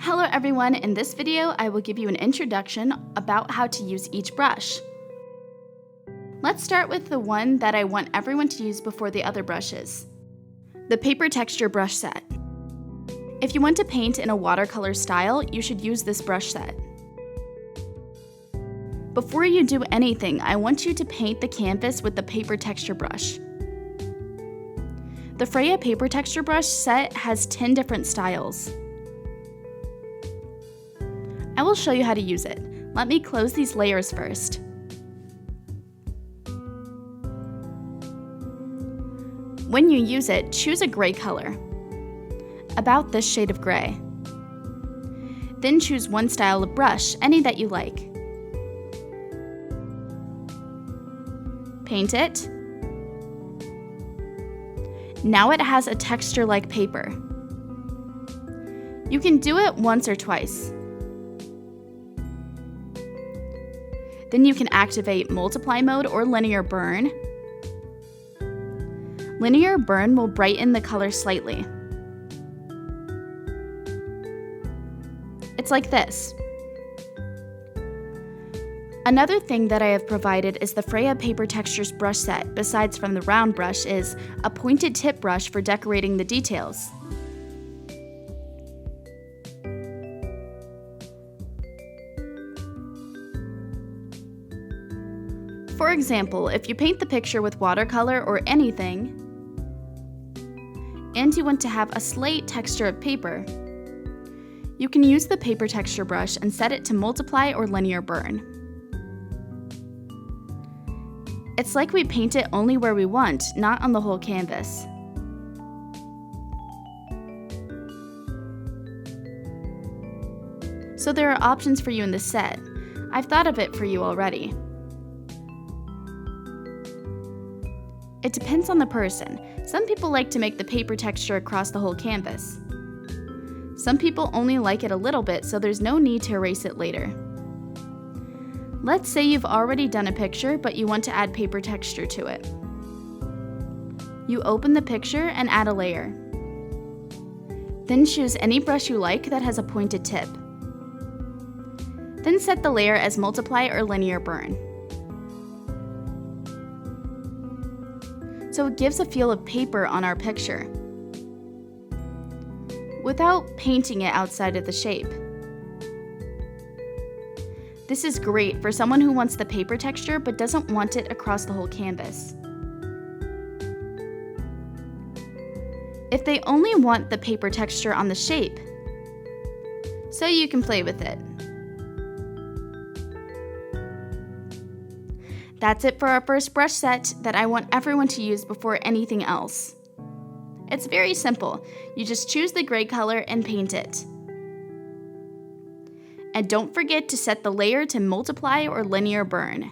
Hello everyone, in this video I will give you an introduction about how to use each brush. Let's start with the one that I want everyone to use before the other brushes. The paper texture brush set. If you want to paint in a watercolor style, you should use this brush set. Before you do anything, I want you to paint the canvas with the paper texture brush. The Freya paper texture brush set has 10 different styles. I will show you how to use it. Let me close these layers first. When you use it, choose a gray color, about this shade of gray. Then choose one style of brush, any that you like. Paint it. Now it has a texture like paper. You can do it once or twice. Then you can activate multiply mode or linear burn. Linear burn will brighten the color slightly. It's like this. Another thing that I have provided is the Freya Paper Textures brush set, besides from the round brush, is a pointed tip brush for decorating the details. For example, if you paint the picture with watercolor or anything, and you want to have a slate texture of paper, you can use the paper texture brush and set it to multiply or linear burn. It's like we paint it only where we want, not on the whole canvas. So there are options for you in this set. I've thought of it for you already. It depends on the person. Some people like to make the paper texture across the whole canvas. Some people only like it a little bit, so there's no need to erase it later. Let's say you've already done a picture, but you want to add paper texture to it. You open the picture and add a layer. Then choose any brush you like that has a pointed tip. Then set the layer as multiply or linear burn. So it gives a feel of paper on our picture, without painting it outside of the shape. This is great for someone who wants the paper texture but doesn't want it across the whole canvas. If they only want the paper texture on the shape, so you can play with it. That's it for our first brush set that I want everyone to use before anything else. It's very simple. You just choose the gray color and paint it. And don't forget to set the layer to multiply or linear burn.